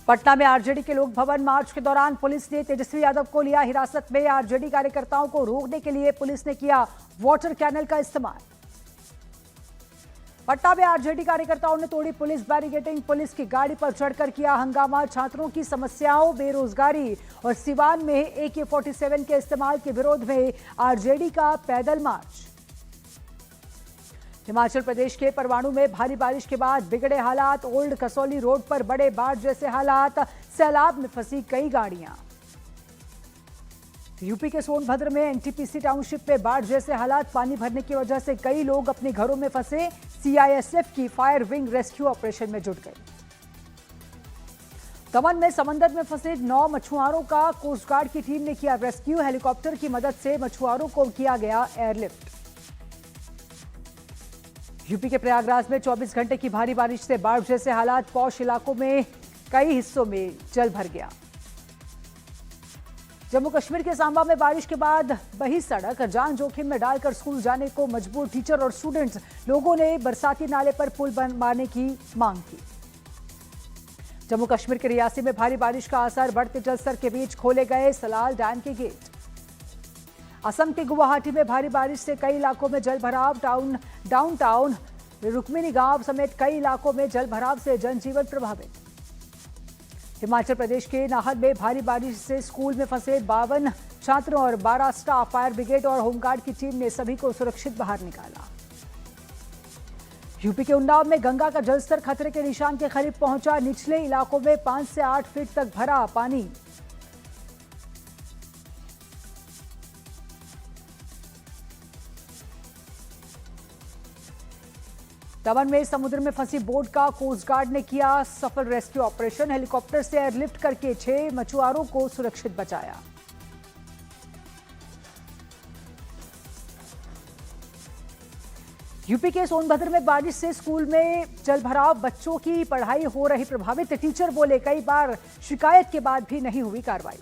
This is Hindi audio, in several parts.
पटना में आरजेडी के लोक भवन मार्च के दौरान पुलिस ने तेजस्वी यादव को लिया हिरासत में। आरजेडी कार्यकर्ताओं को रोकने के लिए पुलिस ने किया वाटर कैनल का इस्तेमाल। पटना में आरजेडी कार्यकर्ताओं ने तोड़ी पुलिस बैरिकेडिंग, पुलिस की गाड़ी पर चढ़कर किया हंगामा। छात्रों की समस्याओं, बेरोजगारी और सिवान में AK-47 के इस्तेमाल के विरोध में आरजेडी का पैदल मार्च। हिमाचल प्रदेश के परवाणु में भारी बारिश के बाद बिगड़े हालात। ओल्ड कसौली रोड पर बड़े बाढ़ जैसे हालात, सैलाब में फंसी कई गाड़ियां। यूपी के सोनभद्र में NTPC टाउनशिप में बाढ़ जैसे हालात, पानी भरने की वजह से कई लोग अपने घरों में फंसे। CISF की फायर विंग रेस्क्यू ऑपरेशन में जुट गई। दमन में समंदर में फंसे 9 मछुआरों का कोस्ट गार्ड की टीम ने किया रेस्क्यू। हेलीकॉप्टर की मदद से मछुआरों को किया गया एयरलिफ्ट। यूपी के प्रयागराज में 24 घंटे की भारी बारिश से बाढ़ जैसे हालात, पौष इलाकों में कई हिस्सों में जल भर गया। जम्मू कश्मीर के सांबा में बारिश के बाद बही सड़क, जान जोखिम में डालकर स्कूल जाने को मजबूर टीचर और स्टूडेंट्स। लोगों ने बरसाती नाले पर पुल बनवाने की मांग की। जम्मू कश्मीर के रियासी में भारी बारिश का असर, बढ़ते जलस्तर के बीच खोले गए सलाल डैम के गेट। असम के गुवाहाटी में भारी बारिश से कई इलाकों में जल भराव। डाउनटाउन रुक्मिनी गांव समेत कई इलाकों में जल भराव से जनजीवन प्रभावित। हिमाचल प्रदेश के नाहन में भारी बारिश से स्कूल में फंसे 52 छात्रों और 12 स्टाफ। फायर ब्रिगेड और होमगार्ड की टीम ने सभी को सुरक्षित बाहर निकाला। यूपी के उन्नाव में गंगा का जलस्तर खतरे के निशान के करीब पहुंचा। निचले इलाकों में 5 से 8 फीट तक भरा पानी। दमन में समुद्र में फंसी बोट का कोस्ट गार्ड ने किया सफल रेस्क्यू ऑपरेशन। हेलीकॉप्टर से एयरलिफ्ट करके 6 मछुआरों को सुरक्षित बचाया। यूपी के सोनभद्र में बारिश से स्कूल में जलभराव, बच्चों की पढ़ाई हो रही प्रभावित। टीचर बोले कई बार शिकायत के बाद भी नहीं हुई कार्रवाई।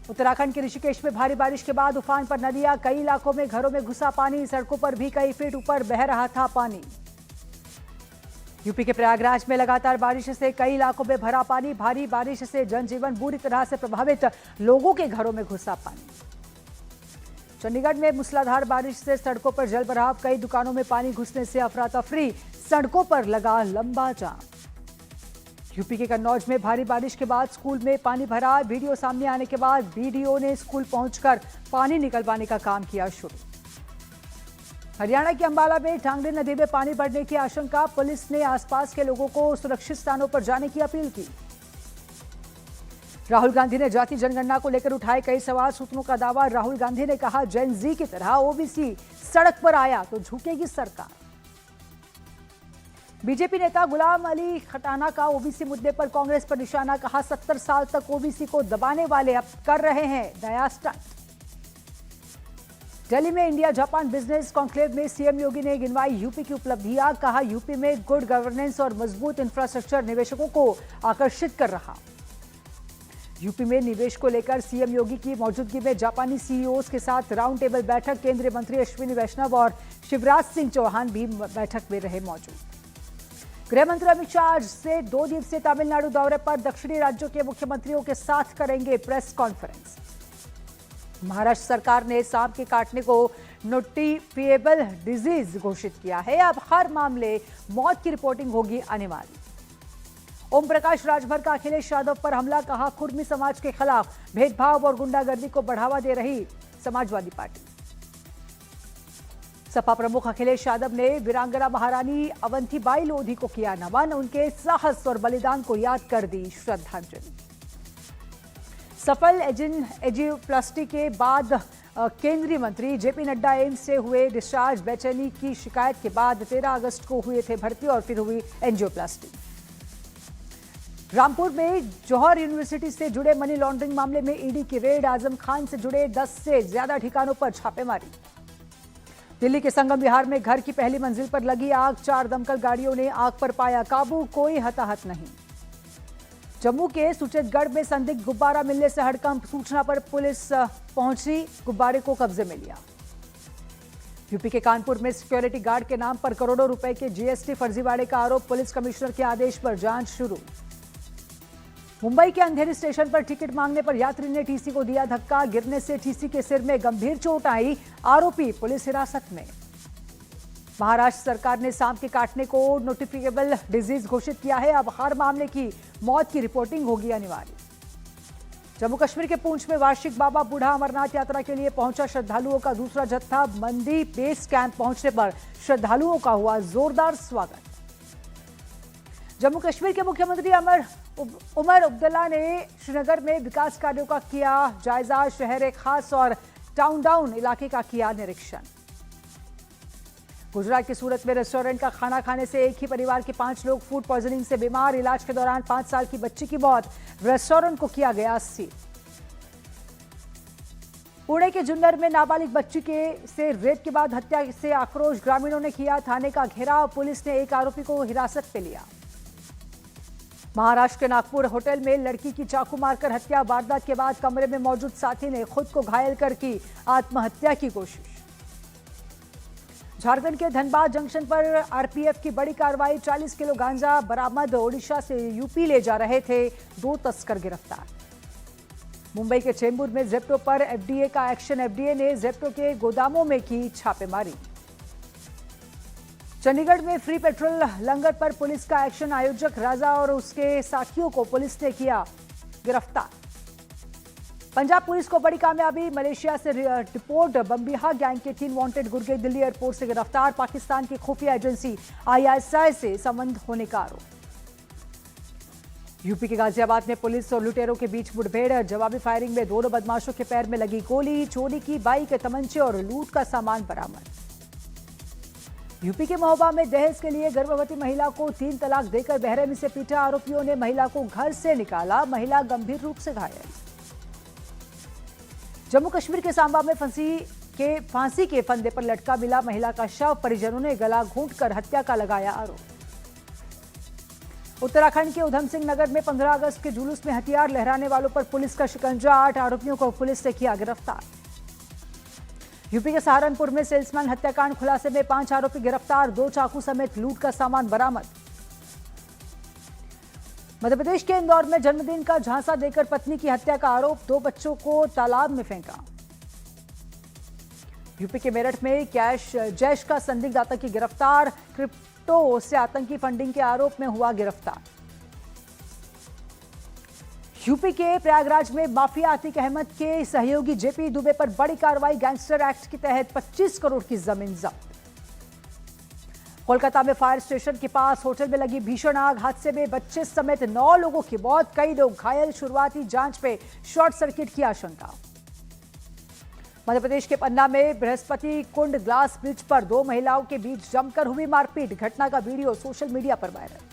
उत्तराखंड के ऋषिकेश में भारी बारिश के बाद उफान पर नदियां, कई इलाकों में घरों में घुसा पानी। सड़कों पर भी कई फीट ऊपर बह रहा था पानी। यूपी के प्रयागराज में लगातार बारिश से कई इलाकों में भरा पानी। भारी बारिश से जनजीवन बुरी तरह से प्रभावित, लोगों के घरों में घुसा पानी। चंडीगढ़ में मूसलाधार बारिश से सड़कों पर जल भराव, कई दुकानों में पानी घुसने से अफरा तफरी, सड़कों पर लगा लंबा जाम। यूपी के कन्नौज में भारी बारिश के बाद स्कूल में पानी भरा। वीडियो सामने आने के बाद BDO ने स्कूल पहुंचकर पानी निकलवाने का काम किया शुरू। हरियाणा के अंबाला में ढांगरी नदी में पानी बढ़ने की आशंका, पुलिस ने आसपास के लोगों को सुरक्षित स्थानों पर जाने की अपील की। राहुल गांधी ने जाति जनगणना को लेकर उठाए कई सवाल, सूत्रों का दावा। राहुल गांधी ने कहा, जेन जी की तरह OBC सड़क पर आया तो झुकेगी सरकार। बीजेपी नेता गुलाम अली खटाना का OBC मुद्दे पर कांग्रेस पर निशाना, कहा 70 साल तक OBC को दबाने वाले अब कर रहे हैं नया स्टंट। दिल्ली में इंडिया जापान बिजनेस कॉन्क्लेव में CM योगी ने गिनवाई यूपी की उपलब्धियां, कहा यूपी में गुड गवर्नेंस और मजबूत इंफ्रास्ट्रक्चर निवेशकों को आकर्षित कर रहा। यूपी में निवेश को लेकर CM योगी की मौजूदगी में जापानी CEOs के साथ राउंड टेबल बैठक। केंद्रीय मंत्री अश्विनी वैष्णव और शिवराज सिंह चौहान भी बैठक में रहे मौजूद। गृह मंत्री अमित शाह आज से 2 दिवसीय तमिलनाडु दौरे पर, दक्षिणी राज्यों के मुख्यमंत्रियों के साथ करेंगे प्रेस कॉन्फ्रेंस। महाराष्ट्र सरकार ने सांप के काटने को नोटिफिएबल डिजीज घोषित किया है। अब हर मामले मौत की रिपोर्टिंग होगी अनिवार्य। ओम प्रकाश राजभर का अखिलेश यादव पर हमला, कहा कुर्मी समाज के खिलाफ भेदभाव और गुंडागर्दी को बढ़ावा दे रही समाजवादी पार्टी। सपा प्रमुख अखिलेश यादव ने वीरांगना महारानी अवंतीबाई लोधी को किया नमन, उनके साहस और बलिदान को याद कर दी श्रद्धांजलि। सफल एंजियोप्लास्टी के बाद केंद्रीय मंत्री JP नड्डा एम्स से हुए डिस्चार्ज। बेचैनी की शिकायत के बाद 13 अगस्त को हुए थे भर्ती और फिर हुई एंजियोप्लास्टी। रामपुर में जौहर यूनिवर्सिटी से जुड़े मनी लॉन्ड्रिंग मामले में ईडी की रेड, आजम खान से जुड़े 10 से ज्यादा ठिकानों पर छापेमारी। दिल्ली के संगम विहार में घर की पहली मंजिल पर लगी आग, 4 दमकल गाड़ियों ने आग पर पाया काबू, कोई हताहत नहीं। जम्मू के सुचेतगढ़ में संदिग्ध गुब्बारा मिलने से हड़कंप, सूचना पर पुलिस पहुंची, गुब्बारे को कब्जे में लिया। यूपी के कानपुर में सिक्योरिटी गार्ड के नाम पर करोड़ों रुपए के GST फर्जीवाड़े का आरोप, पुलिस कमिश्नर के आदेश पर जांच शुरू। मुंबई के अंधेरी स्टेशन पर टिकट मांगने पर यात्री ने टीसी को दिया धक्का, गिरने से टीसी के सिर में गंभीर चोट आई, आरोपी पुलिस हिरासत में। महाराष्ट्र सरकार ने सांप के काटने को नोटिफिकेबल डिजीज घोषित किया है। अब हर मामले की मौत की रिपोर्टिंग होगी अनिवार्य। जम्मू कश्मीर के पूंछ में वार्षिक बाबा बूढ़ा अमरनाथ यात्रा के लिए पहुंचा श्रद्धालुओं का दूसरा जत्था। मंडी बेस कैंप पहुंचने पर श्रद्धालुओं का हुआ जोरदार स्वागत। जम्मू कश्मीर के मुख्यमंत्री उमर अब्दुल्ला ने श्रीनगर में विकास कार्यों का किया जायजा। शहर खास और टाउन डाउन इलाके का किया निरीक्षण। गुजरात के सूरत में रेस्टोरेंट का खाना खाने से एक ही परिवार के 5 लोग फूड पॉइजनिंग से बीमार। इलाज के दौरान 5 साल की बच्ची की मौत। रेस्टोरेंट को किया गया सील। पुणे के जुन्नर में नाबालिग बच्ची से रेप के बाद हत्या से आक्रोश। ग्रामीणों ने किया थाने का घेराव। पुलिस ने एक आरोपी को हिरासत में लिया। महाराष्ट्र के नागपुर होटल में लड़की की चाकू मारकर हत्या। वारदात के बाद कमरे में मौजूद साथी ने खुद को घायल कर की आत्महत्या की कोशिश। झारखंड के धनबाद जंक्शन पर आरपीएफ की बड़ी कार्रवाई। 40 किलो गांजा बरामद। ओडिशा से यूपी ले जा रहे थे 2 तस्कर गिरफ्तार। मुंबई के चेंबूर में जेप्टो पर एफडीए का एक्शन। एफडीए ने जेप्टो के गोदामों में की छापेमारी। चंडीगढ़ में फ्री पेट्रोल लंगर पर पुलिस का एक्शन। आयोजक राजा और उसके साथियों को पुलिस ने किया गिरफ्तार। पंजाब पुलिस को बड़ी कामयाबी। मलेशिया से डिपोर्ट बम्बिहा गैंग के 3 वांटेड गुर्गे दिल्ली एयरपोर्ट से गिरफ्तार। पाकिस्तान की खुफिया एजेंसी आईएसआई से संबंध होने का आरोप। यूपी के गाजियाबाद में पुलिस और लुटेरों के बीच मुठभेड़। जवाबी फायरिंग में दोनों बदमाशों के पैर में लगी गोली। चोरी की बाइक, तमंचे और लूट का सामान बरामद। यूपी के महोबा में दहेज के लिए गर्भवती महिला को 3 तलाक देकर बेरहमी से पीटा। आरोपियों ने महिला को घर से निकाला। महिला गंभीर रूप से घायल। जम्मू कश्मीर के सांबा में फांसी के फंदे पर लटका मिला महिला का शव। परिजनों ने गला घोंटकर हत्या का लगाया आरोप। उत्तराखंड के उधम सिंह नगर में 15 अगस्त के जुलूस में हथियार लहराने वालों पर पुलिस का शिकंजा। 8 आरोपियों को पुलिस ने किया गिरफ्तार। यूपी के सहारनपुर में सेल्समैन हत्याकांड खुलासे में 5 आरोपी गिरफ्तार। 2 चाकू समेत लूट का सामान बरामद। मध्य प्रदेश के इंदौर में जन्मदिन का झांसा देकर पत्नी की हत्या का आरोप। 2 बच्चों को तालाब में फेंका। यूपी के मेरठ में जैश का संदिग्ध आतंकी गिरफ्तार। क्रिप्टो से आतंकी फंडिंग के आरोप में हुआ गिरफ्तार। यूपी के प्रयागराज में माफिया आतिक अहमद के सहयोगी जेपी दुबे पर बड़ी कार्रवाई। गैंगस्टर एक्ट के तहत 25 करोड़ की जमीन जब्त। कोलकाता में फायर स्टेशन के पास होटल में लगी भीषण आग। हादसे में बच्चे समेत 9 लोगों की मौत, कई लोग घायल। शुरुआती जांच में शॉर्ट सर्किट की आशंका। मध्य प्रदेश के पन्ना में बृहस्पति कुंड ग्लास ब्रिज पर 2 महिलाओं के बीच जमकर हुई मारपीट। घटना का वीडियो सोशल मीडिया पर वायरल।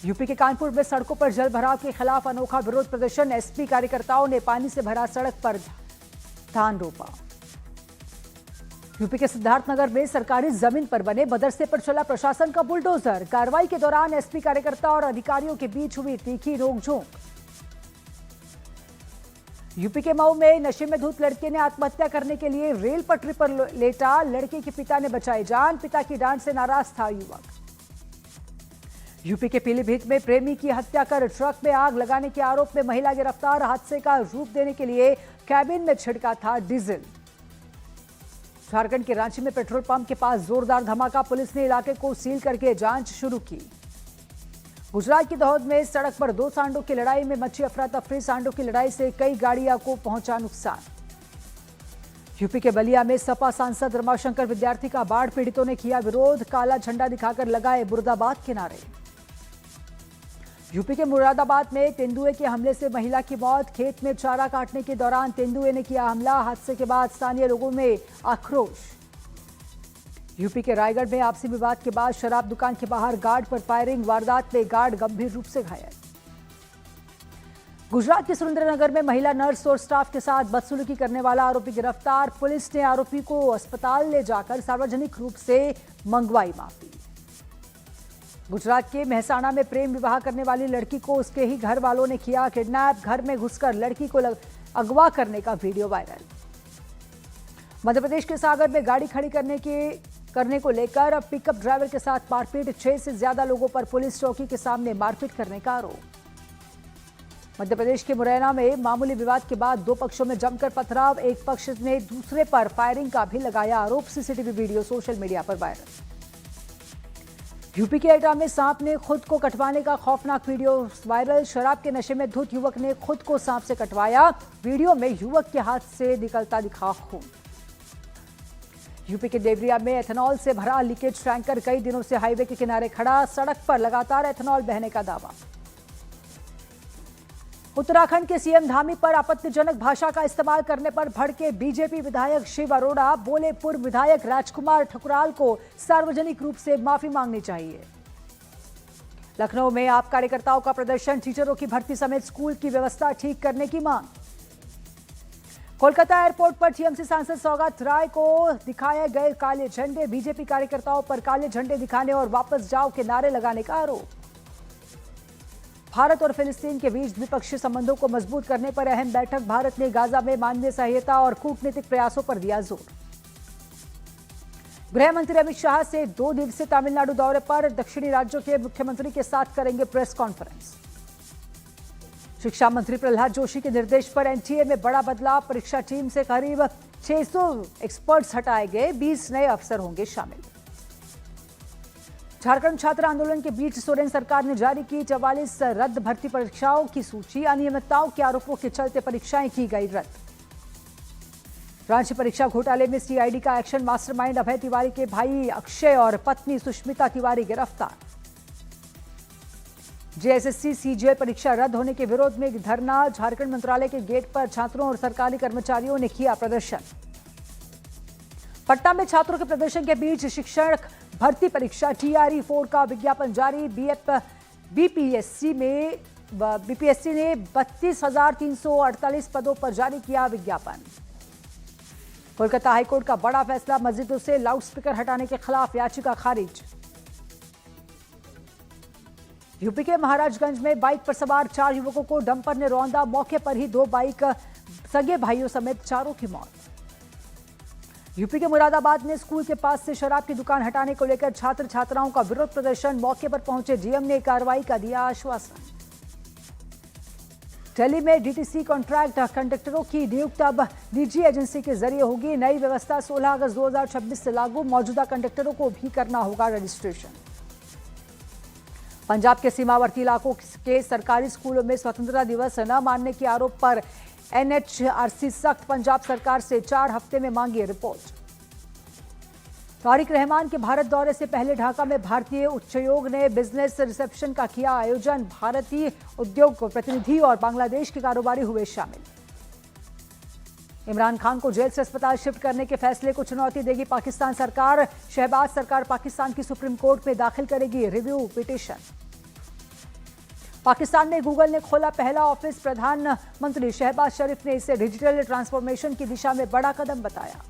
यूपी के कानपुर में सड़कों पर जल भराव के खिलाफ अनोखा विरोध प्रदर्शन। एसपी कार्यकर्ताओं ने पानी से भरा सड़क पर धान रोपा। यूपी के सिद्धार्थनगर में सरकारी जमीन पर बने मदरसे पर चला प्रशासन का बुलडोजर। कार्रवाई के दौरान एसपी कार्यकर्ता और अधिकारियों के बीच हुई तीखी नोकझोंक। यूपी के मऊ में नशे में धुत लड़के ने आत्महत्या करने के लिए रेल पटरी पर लेटा। लड़के के पिता ने बचाई जान। पिता की डांट से नाराज था युवक। यूपी के पीलीभीत में प्रेमी की हत्या कर ट्रक में आग लगाने के आरोप में महिला गिरफ्तार। हादसे का रूप देने के लिए कैबिन में छिड़का था डीजल। झारखंड के रांची में पेट्रोल पंप के पास जोरदार धमाका। पुलिस ने इलाके को सील करके जांच शुरू की। गुजरात की दहोद में सड़क पर 2 सांडों की लड़ाई में मची अफरा तफरी। सांडों की लड़ाई से कई गाड़ियों को पहुंचा नुकसान। यूपी के बलिया में सपा सांसद रमाशंकर विद्यार्थी का बाढ़ पीड़ितों ने किया विरोध। काला झंडा दिखाकर लगाए मुर्दाबाद के नारे। यूपी के मुरादाबाद में तेंदुए के हमले से महिला की मौत। खेत में चारा काटने के दौरान तेंदुए ने किया हमला। हादसे के बाद स्थानीय लोगों में आक्रोश। यूपी के रायगढ़ में आपसी विवाद के बाद शराब दुकान के बाहर गार्ड पर फायरिंग। वारदात में गार्ड गंभीर रूप से घायल। गुजरात के सुरेंद्रनगर में महिला नर्स और स्टाफ के साथ बदसलूकी करने वाला आरोपी गिरफ्तार। पुलिस ने आरोपी को अस्पताल ले जाकर सार्वजनिक रूप से मंगवाई माफी। गुजरात के मेहसाणा में प्रेम विवाह करने वाली लड़की को उसके ही घर वालों ने किया किडनैप। घर में घुसकर लड़की को अगवा करने का वीडियो वायरल। मध्य प्रदेश के सागर में गाड़ी खड़ी करने को लेकर पिकअप ड्राइवर के साथ मारपीट। 6 से ज्यादा लोगों पर पुलिस चौकी के सामने मारपीट करने का आरोप। मध्य प्रदेश के मुरैना में मामूली विवाद के बाद दो पक्षों में जमकर पथराव। एक पक्ष ने दूसरे पर फायरिंग का भी लगाया आरोप। सीसीटीवी वीडियो सोशल मीडिया पर वायरल। यूपी के एटा में सांप ने खुद को कटवाने का खौफनाक वीडियो वायरल। शराब के नशे में धुत युवक ने खुद को सांप से कटवाया। वीडियो में युवक के हाथ से निकलता दिखा खून। यूपी के देवरिया में एथेनॉल से भरा लीकेज टैंकर कई दिनों से हाईवे के किनारे खड़ा। सड़क पर लगातार एथेनॉल बहने का दावा। उत्तराखंड के सीएम धामी पर आपत्तिजनक भाषा का इस्तेमाल करने पर भड़के बीजेपी विधायक शिव अरोड़ा। बोले पूर्व विधायक राजकुमार ठकुराल को सार्वजनिक रूप से माफी मांगनी चाहिए। लखनऊ में आप कार्यकर्ताओं का प्रदर्शन। टीचरों की भर्ती समेत स्कूल की व्यवस्था ठीक करने की मांग। कोलकाता एयरपोर्ट पर टीएमसी सांसद सौगत राय को दिखाए गए काले झंडे। बीजेपी कार्यकर्ताओं पर काले झंडे दिखाने और वापस जाओ के नारे लगाने का आरोप। भारत और फिलिस्तीन के बीच द्विपक्षीय संबंधों को मजबूत करने पर अहम बैठक। भारत ने गाजा में मानवीय सहायता और कूटनीतिक प्रयासों पर दिया जोर। गृह मंत्री अमित शाह से 2 दिवसीय तमिलनाडु दौरे पर। दक्षिणी राज्यों के मुख्यमंत्री के साथ करेंगे प्रेस कॉन्फ्रेंस। शिक्षा मंत्री प्रहलाद जोशी के निर्देश पर एनटीए में बड़ा बदलाव। परीक्षा टीम से करीब 600 एक्सपर्ट्स हटाए गए। 20 नए अफसर होंगे शामिल। झारखंड छात्र आंदोलन के बीच सोरेन सरकार ने जारी की 44 रद्द भर्ती परीक्षाओं की सूची। अनियमितताओं के आरोपों के चलते परीक्षाएं की गई रद्द। रांची परीक्षा घोटाले में सीआईडी का एक्शन। मास्टरमाइंड अभय तिवारी के भाई अक्षय और पत्नी सुष्मिता तिवारी गिरफ्तार। जेएसएससी सीजीएल परीक्षा रद्द होने के विरोध में धरना। झारखंड मंत्रालय के गेट पर छात्रों और सरकारी कर्मचारियों ने किया प्रदर्शन। पटना में छात्रों के प्रदर्शन के बीच शिक्षक भर्ती परीक्षा टीआरई 4 का विज्ञापन जारी। बीपीएससी ने 32,348 पदों पर जारी किया विज्ञापन। कोलकाता हाईकोर्ट का बड़ा फैसला। मस्जिदों से लाउडस्पीकर हटाने के खिलाफ याचिका खारिज। यूपी के महाराजगंज में बाइक पर सवार 4 युवकों को डंपर ने रौंदा। मौके पर ही 2 बाइक सगे भाइयों समेत 4 की मौत। यूपी के मुरादाबाद में स्कूल के पास से शराब की दुकान हटाने को लेकर छात्र छात्राओं का विरोध प्रदर्शन। मौके पर पहुंचे डीएम ने कार्रवाई का दिया आश्वासन। दिल्ली में डीटीसी कॉन्ट्रैक्ट कंडक्टरों की नियुक्ति अब निजी एजेंसी के जरिए होगी। नई व्यवस्था 16 अगस्त 2026 से लागू। मौजूदा कंडक्टरों को भी करना होगा रजिस्ट्रेशन। पंजाब के सीमावर्ती इलाकों के सरकारी स्कूलों में स्वतंत्रता दिवस न मानने के आरोप पर एनएचआरसी सख्त। पंजाब सरकार से 4 हफ्ते में मांगी रिपोर्ट। तारिक रहमान के भारत दौरे से पहले ढाका में भारतीय उच्चायोग ने बिजनेस रिसेप्शन का किया आयोजन। भारतीय उद्योग प्रतिनिधि और बांग्लादेश के कारोबारी हुए शामिल। इमरान खान को जेल से अस्पताल शिफ्ट करने के फैसले को चुनौती देगी पाकिस्तान सरकार। शहबाज सरकार पाकिस्तान की सुप्रीम कोर्ट में दाखिल करेगी रिव्यू पिटीशन। पाकिस्तान में गूगल ने खोला पहला ऑफिस। प्रधानमंत्री शहबाज शरीफ ने इसे डिजिटल ट्रांसफॉर्मेशन की दिशा में बड़ा कदम बताया।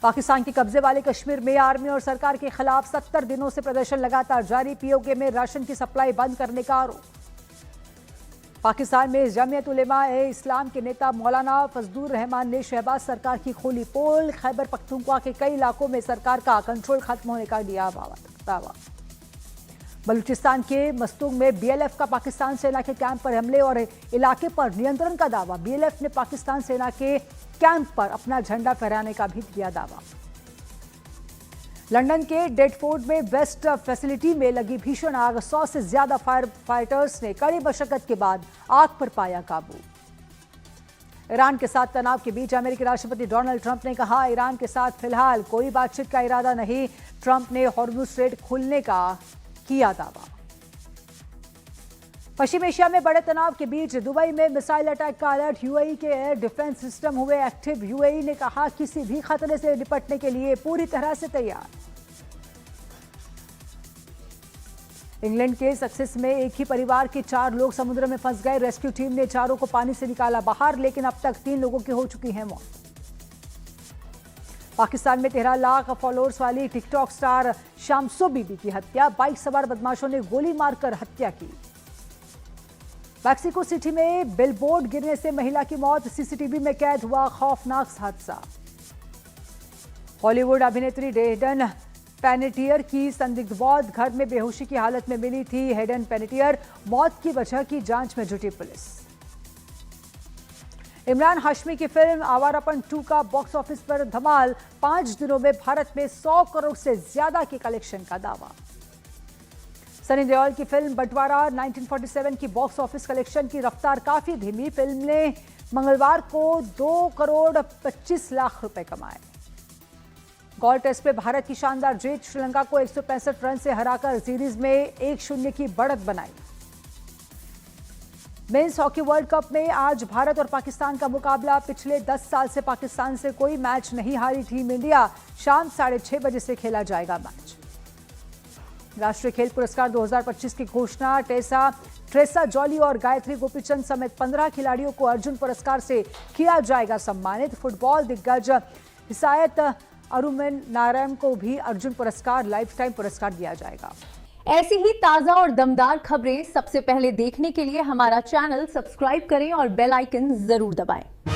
पाकिस्तान के कब्जे वाले कश्मीर में आर्मी और सरकार के खिलाफ 70 दिनों से प्रदर्शन लगातार जारी। पीओके में राशन की सप्लाई बंद करने का आरोप। पाकिस्तान में जमीयत उलेमा ए इस्लाम के नेता मौलाना फजलुर रहमान ने शहबाज सरकार की खोली पोल। खैबर पख्तूनख्वा के कई इलाकों में सरकार का कंट्रोल खत्म होने का दिया दावा। बलूचिस्तान के मस्तूंग में बीएलएफ का पाकिस्तान सेना के कैंप पर हमले और इलाके पर नियंत्रण का दावा। बीएलएफ ने पाकिस्तान सेना के कैंप पर अपना झंडा फहराने का भी किया दावा। लंदन के डेडफोर्ड में वेस्ट फैसिलिटी में लगी भीषण आग। 100 से ज्यादा फायर फाइटर्स ने कड़ी मशक्कत के बाद आग पर पाया काबू। ईरान के साथ तनाव के बीच अमेरिकी राष्ट्रपति डोनाल्ड ट्रंप ने कहा, ईरान के साथ फिलहाल कोई बातचीत का इरादा नहीं। ट्रंप ने हॉर्मुज स्ट्रेट खुलने का किया दावा। पश्चिम एशिया में बड़े तनाव के बीच दुबई में मिसाइल अटैक का अलर्ट। यूएई के एयर डिफेंस सिस्टम हुए एक्टिव। यूएई ने कहा किसी भी खतरे से निपटने के लिए पूरी तरह से तैयार। इंग्लैंड के सक्सेस में एक ही परिवार के 4 लोग समुद्र में फंस गए। रेस्क्यू टीम ने चारों को पानी से निकाला बाहर, लेकिन अब तक 3 लोगों की हो चुकी है मौत। पाकिस्तान में 13 लाख फॉलोअर्स वाली टिकटॉक स्टार शामसो बीबी की हत्या। बाइक सवार बदमाशों ने गोली मारकर हत्या की। मैक्सिको सिटी में बिलबोर्ड गिरने से महिला की मौत। सीसीटीवी में कैद हुआ खौफनाक हादसा। हॉलीवुड अभिनेत्री डेडन पैनेटियर की संदिग्ध मौत, घर में बेहोशी की हालत में मिली थी। हेडन पैनेटियर, मौत की वजह की जांच में जुटी पुलिस। इमरान हाशमी की फिल्म आवारापन 2 का बॉक्स ऑफिस पर धमाल, 5 दिनों में भारत में 100 करोड़ से ज्यादा के कलेक्शन का दावा। सनी देओल की फिल्म बंटवारा 1947 की बॉक्स ऑफिस कलेक्शन की रफ्तार काफी धीमी। फिल्म ने मंगलवार को 2 करोड़ 25 लाख रुपए कमाए। गॉल टेस्ट में भारत की शानदार जीत, श्रीलंका को 165 रन से हराकर सीरीज में 1-0 की बढ़त बनाई। मेंस हॉकी वर्ल्ड कप में आज भारत और पाकिस्तान का मुकाबला। पिछले 10 साल से पाकिस्तान से कोई मैच नहीं हारी टीम इंडिया। शाम 6:30 बजे से खेला जाएगा मैच। राष्ट्रीय खेल पुरस्कार 2025 की घोषणा, ट्रेसा जॉली और गायत्री गोपीचंद समेत 15 खिलाड़ियों को अर्जुन पुरस्कार से किया जाएगा सम्मानित। फुटबॉल दिग्गज हिसायत अरुमेन नारायण को भी अर्जुन पुरस्कार, लाइफ टाइम पुरस्कार दिया जाएगा। ऐसी ही ताजा और दमदार खबरें सबसे पहले देखने के लिए हमारा चैनल सब्सक्राइब करें और बेल आइकन जरूर दबाएं।